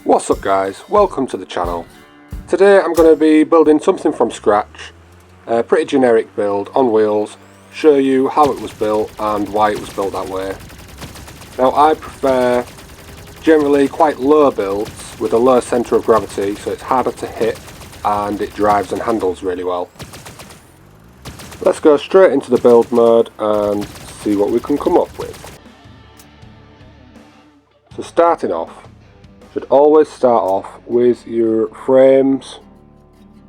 What's up guys, welcome to the channel. Today I'm going to be building something from scratch, a pretty generic build on wheels, show you how it was built and why it was built that way. Now I prefer generally quite low builds with a low centre of gravity, so it's harder to hit and it drives and handles really well. Let's go straight into the build mode and see what we can come up with. So starting off, should always start off with your frames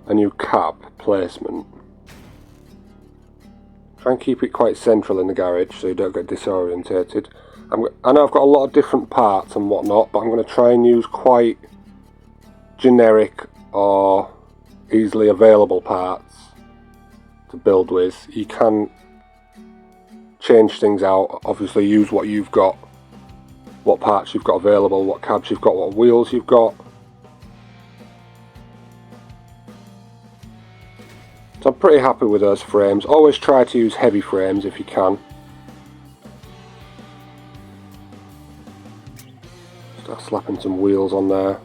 and your cab placement. Try and keep it quite central in the garage so you don't get disorientated. I know I've got a lot of different parts and whatnot, but I'm going to try and use quite generic or easily available parts to build with. You can change things out, obviously use what you've got, what parts you've got available, what cabs you've got, what wheels you've got. So I'm pretty happy with those frames. Always try to use heavy frames if you can. Start slapping some wheels on there.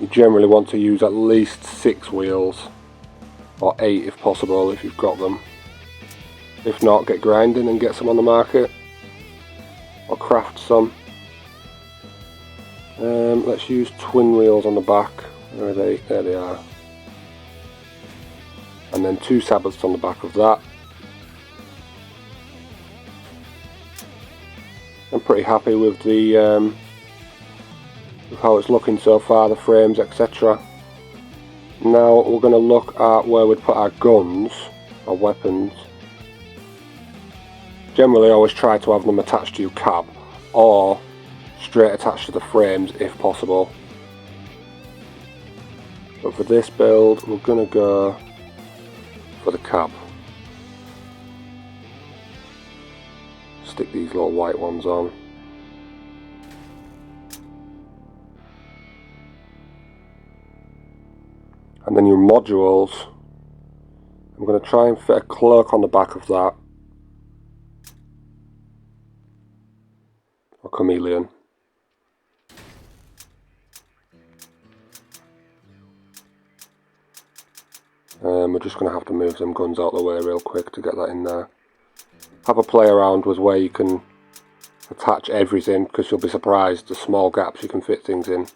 You generally want to use at least 6 wheels, or 8 if possible if you've got them. If not, get grinding and get some on the market, or craft some. Let's use twin wheels on the back. Where are they? There they are. And then 2 sabots on the back of that. I'm pretty happy with the with how it's looking so far, the frames, etc. Now we're going to look at where we'd put our guns, our weapons. Generally always try to have them attached to your cab or straight attached to the frames if possible. But for this build we're going to go for the cab. Stick these little white ones on. And then your modules, I'm going to try and fit a cloak on the back of that. Or chameleon. We're just going to have to move them guns out of the way real quick to get that in there. Have a play around with where you can attach everything, because you'll be surprised the small gaps you can fit things in.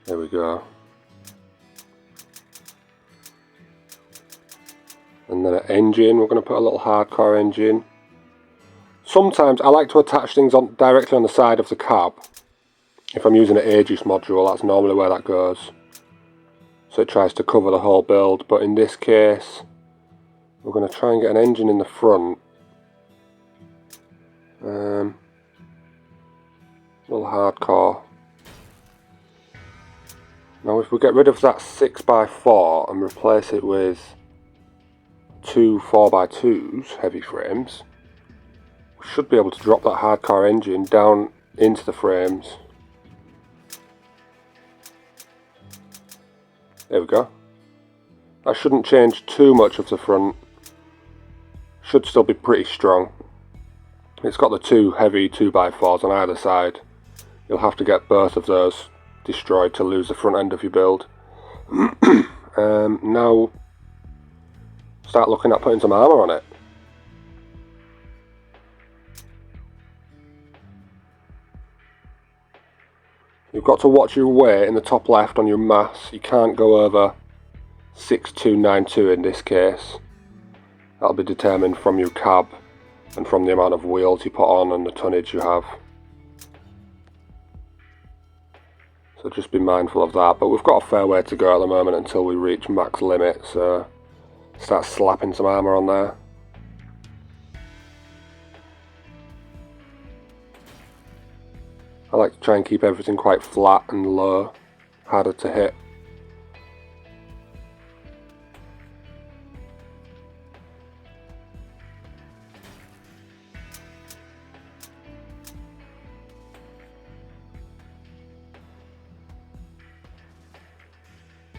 There we go. And then an engine, we're going to put a little hardcore engine. Sometimes I like to attach things on directly on the side of the cab. If I'm using an Aegis module, that's normally where that goes. So it tries to cover the whole build, but in this case we're going to try and get an engine in the front. A little hardcore. Now if we get rid of that 6x4 and replace it with 2 4x2s, heavy frames, we should be able to drop that hardcore engine down into the frames. There we go. That shouldn't change too much of the front. Should still be pretty strong. It's got the 2 heavy 2x4s on either side. You'll have to get both of those destroyed to lose the front end of your build. Now start looking at putting some armour on it. You've got to watch your weight in the top left on your mass. You can't go over 6292 in this case. That'll be determined from your cab and from the amount of wheels you put on and the tonnage you have. So just be mindful of that, but we've got a fair way to go at the moment until we reach max limit, so start slapping some armour on there. I like to try and keep everything quite flat and low, harder to hit.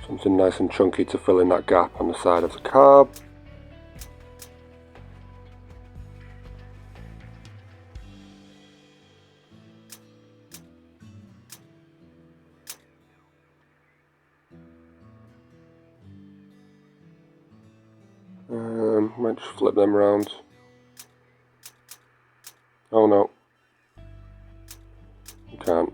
Something nice and chunky to fill in that gap on the side of the cab. Might just flip them around. Oh no. You can't.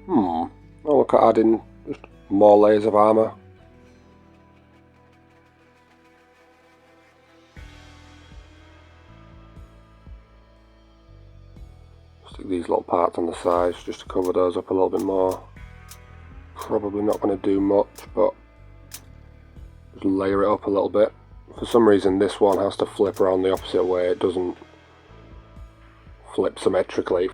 Oh, look at adding just more layers of armour. Stick these little parts on the sides just to cover those up a little bit more. Probably not going to do much, but just layer it up a little bit. For some reason this one has to flip around the opposite way, it doesn't flip symmetrically.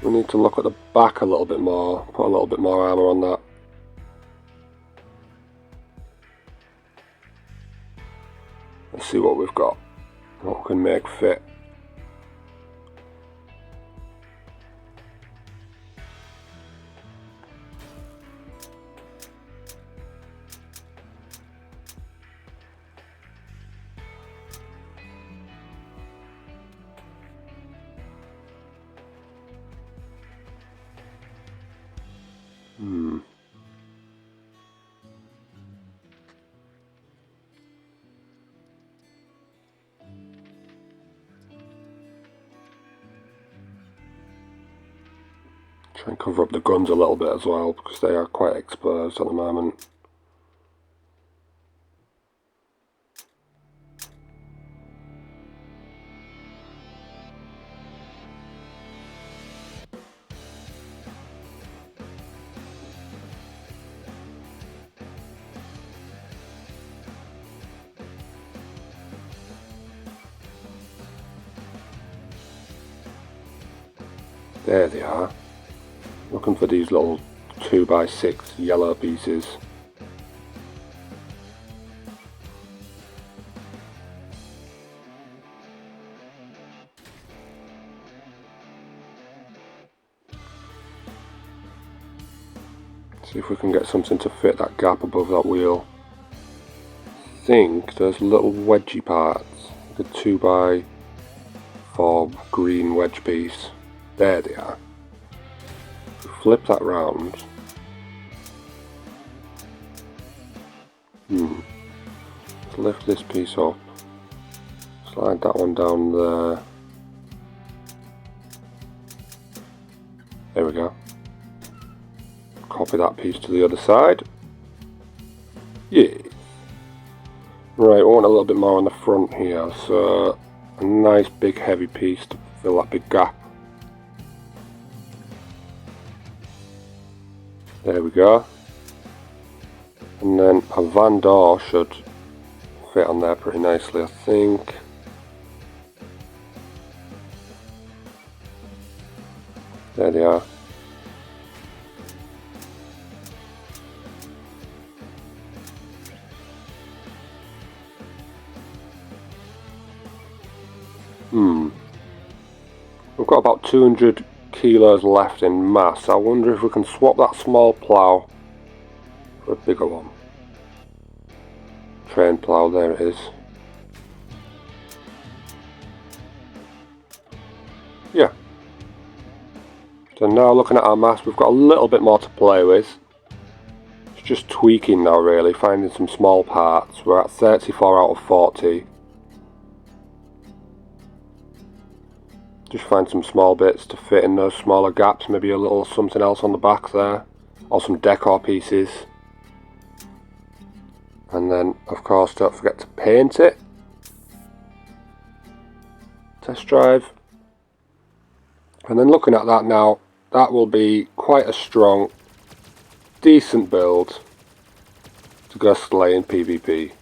We need to look at the back a little bit more, put a little bit more armour on that. Let's see what we've got, what we can make fit. Try and cover up the guns a little bit as well, because they are quite exposed at the moment. There they are. Looking for these little 2x6 yellow pieces. See if we can get something to fit that gap above that wheel. I think there's little wedgy parts, like a 2x4 green wedge piece. There they are. Flip that round. Let's lift this piece up. Slide that one down there. There we go. Copy that piece to the other side. Yeah. Right, I want a little bit more on the front here, so a nice big heavy piece to fill that big gap. There we go. And then a van door should fit on there pretty nicely, I think. There they are. We've got about 200 kilos left in mass. I wonder if we can swap that small plough for a bigger one. Train plough, there it is. Yeah. So now looking at our mass, we've got a little bit more to play with. It's just tweaking now really, finding some small parts. We're at 34 out of 40. Just find some small bits to fit in those smaller gaps, maybe a little something else on the back there, or some decor pieces. And then, of course, don't forget to paint it. Test drive. And then looking at that now, that will be quite a strong, decent build to go slay in PvP.